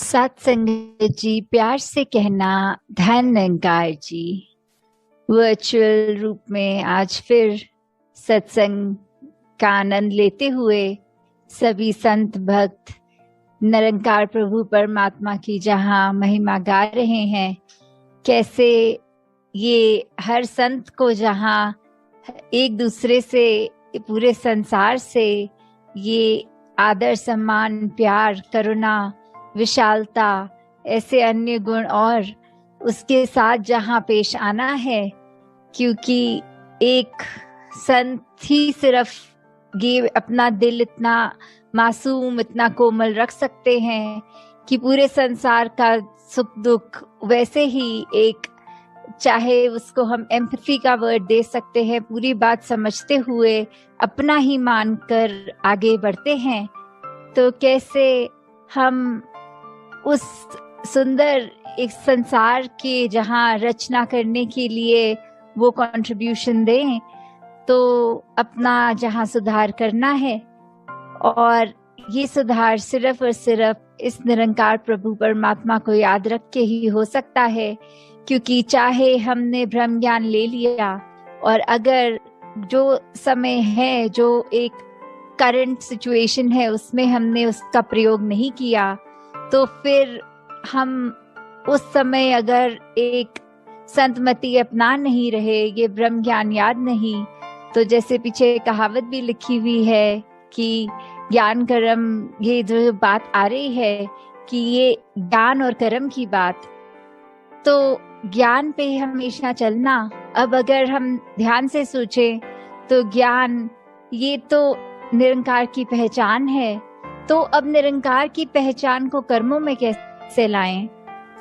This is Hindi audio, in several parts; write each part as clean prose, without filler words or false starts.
सत्संग जी, प्यार से कहना धन निरंकार जी। वर्चुअल रूप में आज फिर सत्संग का आनंद लेते हुए सभी संत भक्त निरंकार प्रभु परमात्मा की जहाँ महिमा गा रहे हैं, कैसे ये हर संत को जहाँ एक दूसरे से, पूरे संसार से ये आदर, सम्मान, प्यार, करुणा, विशालता, ऐसे अन्य गुण और उसके साथ जहाँ पेश आना है, क्योंकि एक संत ही सिर्फ ये अपना दिल इतना मासूम, इतना कोमल रख सकते हैं कि पूरे संसार का सुख दुख वैसे ही एक, चाहे उसको हम एम्पैथी का वर्ड दे सकते हैं, पूरी बात समझते हुए अपना ही मानकर आगे बढ़ते हैं। तो कैसे हम उस सुंदर एक संसार के जहाँ रचना करने के लिए वो कंट्रीब्यूशन दें, तो अपना जहाँ सुधार करना है, और ये सुधार सिर्फ और सिर्फ इस निरंकार प्रभु परमात्मा को याद रख के ही हो सकता है। क्योंकि चाहे हमने ब्रह्म ज्ञान ले लिया और अगर जो समय है, जो एक करंट सिचुएशन है, उसमें हमने उसका प्रयोग नहीं किया, तो फिर हम उस समय अगर एक संतमति अपना नहीं रहे, ये ब्रह्म ज्ञान याद नहीं, तो जैसे पीछे कहावत भी लिखी हुई है कि ज्ञान कर्म, ये जो बात आ रही है कि ये ज्ञान और कर्म की बात, तो ज्ञान पे हमेशा चलना। अब अगर हम ध्यान से सोचें तो ज्ञान ये तो निरंकार की पहचान है, तो अब निरंकार की पहचान को कर्मों में कैसे लाएं?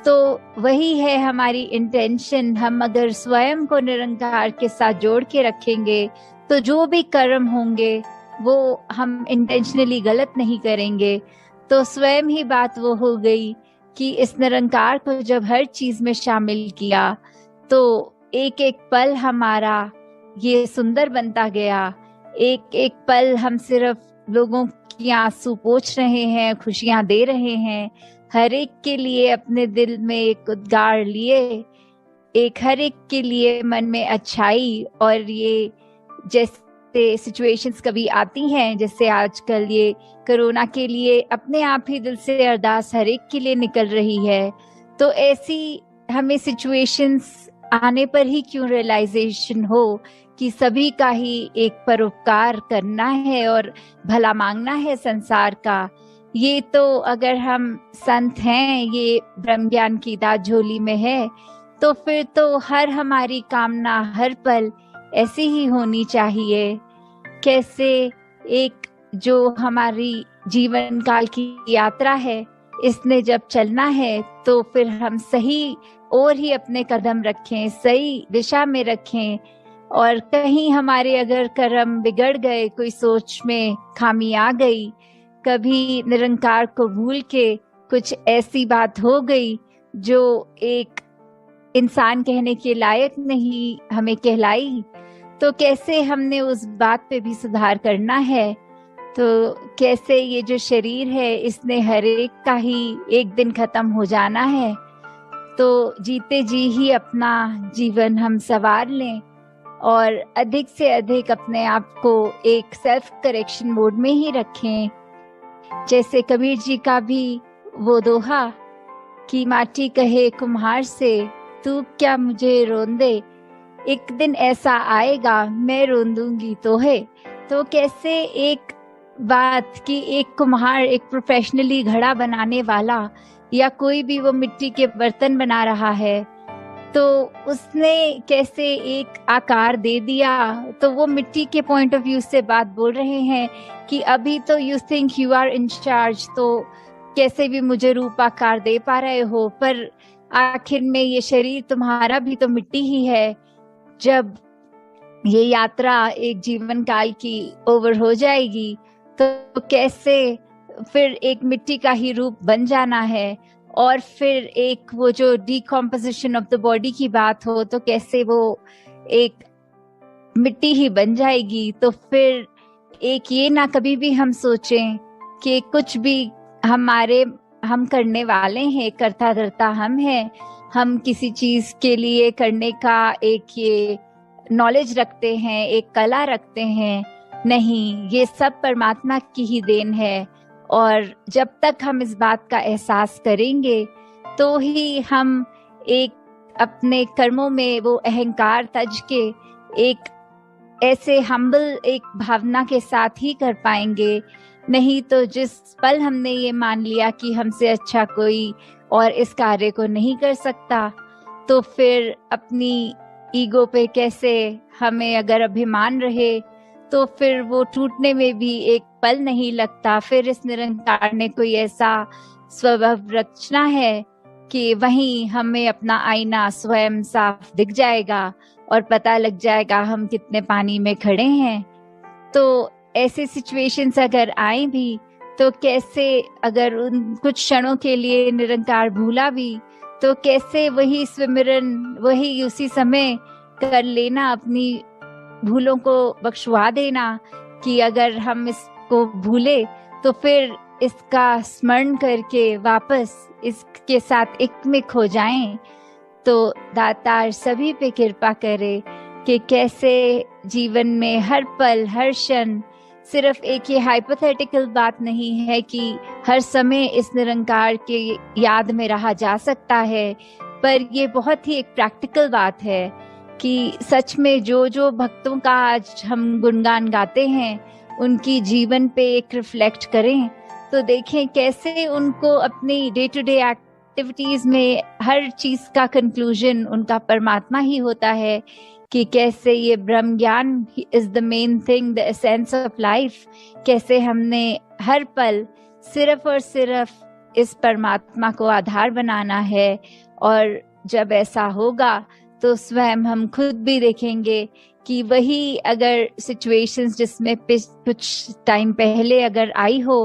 तो वही है हमारी इंटेंशन। हम अगर स्वयं को निरंकार के साथ जोड़ के रखेंगे तो जो भी कर्म होंगे वो हम इंटेंशनली गलत नहीं करेंगे। तो स्वयं ही बात वो हो गई कि इस निरंकार को जब हर चीज में शामिल किया तो एक एक पल हमारा ये सुंदर बनता गया। एक एक पल हम सिर्फ लोगों की आंसू पोंछ रहे हैं, खुशियां दे रहे हैं, हर एक के लिए अपने दिल में एक उद्गार लिए, एक हर एक के लिए मन में अच्छाई। और ये जैसे सिचुएशंस कभी आती हैं, जैसे आजकल ये कोरोना के लिए अपने आप ही दिल से अरदास हर एक के लिए निकल रही है। तो ऐसी हमें सिचुएशंस आने पर ही क्यों रियलाइजेशन हो कि सभी का ही एक परोपकार करना है और भला मांगना है संसार का। ये तो अगर हम संत हैं, ये ब्रह्म ज्ञान की दात झोली में है, तो फिर तो हर हमारी कामना हर पल ऐसी ही होनी चाहिए। कैसे एक जो हमारी जीवन काल की यात्रा है, इसने जब चलना है तो फिर हम सही और ही अपने कदम रखें, सही दिशा में रखें। और कहीं हमारे अगर कर्म बिगड़ गए, कोई सोच में खामी आ गई, कभी निरंकार को भूल के कुछ ऐसी बात हो गई जो एक इंसान कहने के लायक नहीं हमें कहलाई, तो कैसे हमने उस बात पे भी सुधार करना है। तो कैसे ये जो शरीर है, इसने हर एक का ही एक दिन खत्म हो जाना है, तो जीते जी ही अपना जीवन हम संवार लें और अधिक से अधिक अपने आप को एक सेल्फ करेक्शन मोड में ही रखें। जैसे कबीर जी का भी वो दोहा कि माटी कहे कुम्हार से, तू क्या मुझे रोंदे, एक दिन ऐसा आएगा मैं रोंदूंगी तो है। तो कैसे एक बात कि एक कुम्हार, एक प्रोफेशनली घड़ा बनाने वाला या कोई भी वो मिट्टी के बर्तन बना रहा है, तो उसने कैसे एक आकार दे दिया। तो वो मिट्टी के पॉइंट ऑफ व्यू से बात बोल रहे हैं कि अभी तो you think you are in charge, तो कैसे भी मुझे रूप आकार दे पा रहे हो, पर आखिर में ये शरीर तुम्हारा भी तो मिट्टी ही है। जब ये यात्रा एक जीवन काल की ओवर हो जाएगी तो कैसे फिर एक मिट्टी का ही रूप बन जाना है। और फिर एक वो जो डिकम्पोजिशन ऑफ द बॉडी की बात हो, तो कैसे वो एक मिट्टी ही बन जाएगी। तो फिर एक ये ना कभी भी हम सोचें कि कुछ भी हम करने वाले हैं, करता धरता हम हैं। हम किसी चीज के लिए करने का एक ये नॉलेज रखते हैं, एक कला रखते हैं, नहीं, ये सब परमात्मा की ही देन है। और जब तक हम इस बात का एहसास करेंगे तो ही हम एक अपने कर्मों में वो अहंकार तज के एक ऐसे हम्बल एक भावना के साथ ही कर पाएंगे। नहीं तो जिस पल हमने ये मान लिया कि हमसे अच्छा कोई और इस कार्य को नहीं कर सकता, तो फिर अपनी ईगो पे कैसे हमें अगर अभिमान रहे तो फिर वो टूटने में भी एक पल नहीं लगता। फिर इस निरंकार ने कोई ऐसा स्वभाव रचना है कि वहीं हमें अपना आईना स्वयं साफ दिख जाएगा और पता लग जाएगा हम कितने पानी में खड़े हैं। तो ऐसे सिचुएशंस अगर आए भी तो कैसे, अगर उन कुछ क्षणों के लिए निरंकार भूला भी तो कैसे वही स्विमिरन, वही उसी समय कर लेना, अपनी भूलों को बख्शवा देना कि अगर हम इसको भूले तो फिर इसका स्मरण करके वापस इसके साथ एक में खो जाएं। तो दातार सभी पे कृपा करे कि कैसे जीवन में हर पल हर क्षण, सिर्फ एक ये हाइपोथेटिकल बात नहीं है कि हर समय इस निरंकार के याद में रहा जा सकता है, पर ये बहुत ही एक प्रैक्टिकल बात है कि सच में जो जो भक्तों का आज हम गुणगान गाते हैं उनकी जीवन पे एक रिफ्लेक्ट करें तो देखें कैसे उनको अपनी डे टू डे एक्टिविटीज में हर चीज का कंक्लूजन उनका परमात्मा ही होता है। कि कैसे ये ब्रह्म ज्ञान is the main thing, the essence of life. कैसे हमने हर पल सिर्फ और सिर्फ इस परमात्मा को आधार बनाना है। और जब ऐसा होगा तो स्वयं हम खुद भी देखेंगे कि वही अगर सिचुएशंस जिसमें कुछ टाइम पहले अगर आई हो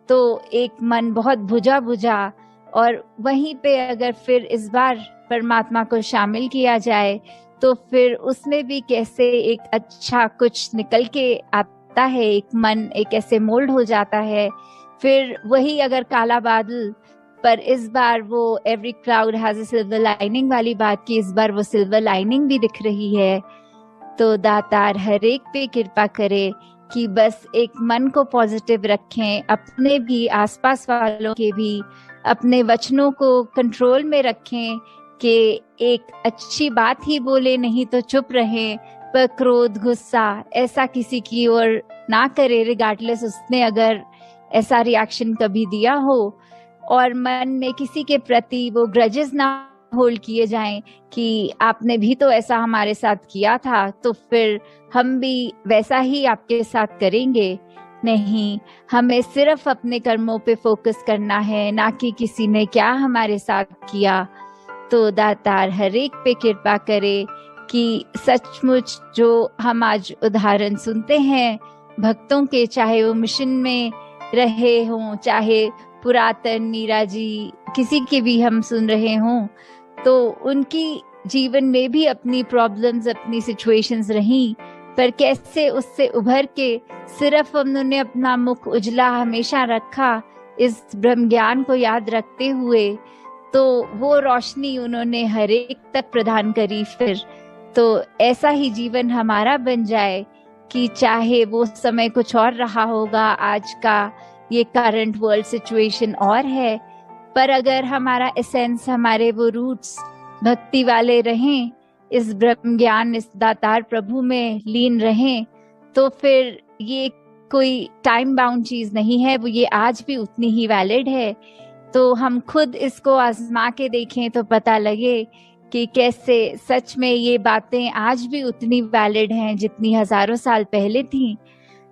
तो एक मन बहुत बुझा बुझा, और वहीं पे अगर फिर इस बार परमात्मा को शामिल किया जाए तो फिर उसमें भी कैसे एक अच्छा कुछ निकल के आता है। एक मन एक ऐसे मोल्ड हो जाता है। फिर वही अगर काला बादल, पर इस बार वो every cloud has a silver lining वाली बात की इस बार वो सिल्वर लाइनिंग भी दिख रही है। तो दातार हर एक पे कृपा करे कि बस एक मन को पॉजिटिव रखें, अपने भी आसपास वालों के भी, अपने वचनों को कंट्रोल में रखें कि एक अच्छी बात ही बोले, नहीं तो चुप रहें। पर क्रोध गुस्सा ऐसा किसी की ओर ना करे, रिगार्डलेस उसने अगर ऐसा रिएक्शन कभी दिया हो। और मन में किसी के प्रति वो ग्रजेस ना होल्ड किए जाएं कि आपने भी तो ऐसा हमारे साथ किया था तो फिर हम भी वैसा ही आपके साथ करेंगे। नहीं, हमें सिर्फ अपने कर्मों पे फोकस करना है, ना कि किसी ने क्या हमारे साथ किया। तो दातार हर एक पे कृपा करे कि सचमुच जो हम आज उदाहरण सुनते हैं भक्तों के, चाहे वो मिशन में रहे हों, चाहे पुरातन मीरा जी, किसी के भी हम सुन रहे हों, तो उनकी जीवन में भी अपनी प्रॉब्लम्स, अपनी सिचुएशंस रहीं, पर कैसे उससे उभर के सिर्फ उन्होंने अपना मुख उजला हमेशा रखा इस ब्रह्म ज्ञान को याद रखते हुए। तो वो रोशनी उन्होंने हर एक तक प्रदान करी। फिर तो ऐसा ही जीवन हमारा बन जाए कि चाहे वो समय कुछ और रहा होगा, आज का ये करंट वर्ल्ड सिचुएशन और है, पर अगर हमारा एसेंस, हमारे वो रूट्स भक्ति वाले रहें, इस ब्रह्म ज्ञान, इस दातार प्रभु में लीन रहें, तो फिर ये कोई टाइम बाउंड चीज नहीं है, वो ये आज भी उतनी ही वैलिड है। तो हम खुद इसको आजमा के देखें तो पता लगे कि कैसे सच में ये बातें आज भी उतनी वैलिड हैं जितनी हजारों साल पहले थी।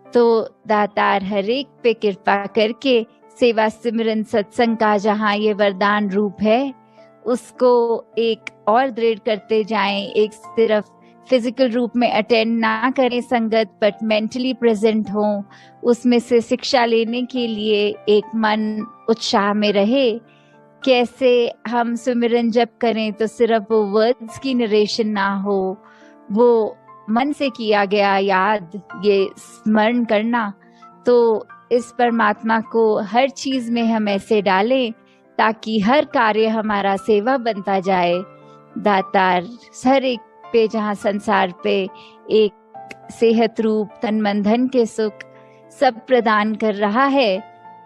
तो दातार हर एक पे कृपा करके सेवा सिमरन सत्संग का जहाँ ये वरदान रूप है उसको एक और दृढ़ करते जाएं। एक सिर्फ फिजिकल रूप में अटेंड ना करें संगत, बट मेंटली प्रेजेंट हों, उसमें से शिक्षा लेने के लिए एक मन उत्साह में रहे। कैसे हम सुमिरन जप करें तो सिर्फ वो वर्ड्स की नरेशन ना हो, वो मन से किया गया याद, ये स्मरण करना। तो इस परमात्मा को हर चीज में हम ऐसे डालें ताकि हर कार्य हमारा सेवा बनता जाए। दातार हर एक पे, जहाँ संसार पे एक सेहत रूप तन मन धन के सुख सब प्रदान कर रहा है,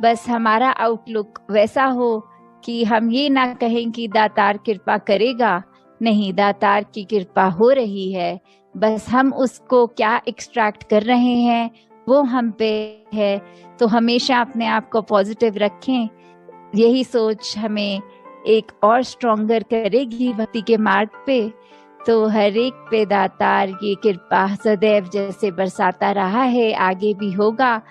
बस हमारा आउटलुक वैसा हो कि हम ये ना कहें कि दातार कृपा करेगा। नहीं, दातार की कृपा हो रही है, बस हम उसको क्या एक्सट्रैक्ट कर रहे हैं वो हम पे है। तो हमेशा अपने आप को पॉजिटिव रखें, यही सोच हमें एक और स्ट्रॉन्गर करेगी भक्ति के मार्ग पे। तो हर एक पे दातार ये कृपा सदैव जैसे बरसाता रहा है, आगे भी होगा।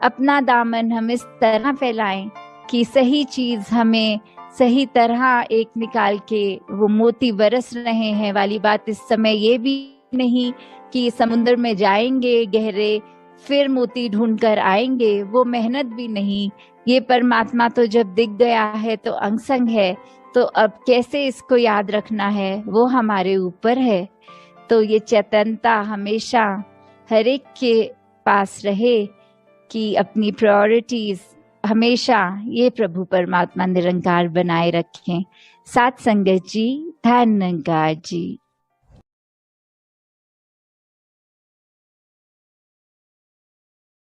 अपना दामन हम इस तरह फैलाएं कि सही चीज हमें सही तरह एक निकाल के वो मोती बरस रहे हैं वाली बात इस समय ये भी नहीं कि समुद्र में जाएंगे गहरे फिर मोती ढूंढ कर आएंगे, वो मेहनत भी नहीं। ये परमात्मा तो जब दिख गया है तो अंग संग है, तो अब कैसे इसको याद रखना है वो हमारे ऊपर है। तो ये चेतनता हमेशा हर एक के पास रहे कि अपनी प्रायोरिटीज हमेशा ये प्रभु परमात्मा निरंकार बनाए रखें। साथ संगत जी, धन्यवाद जी।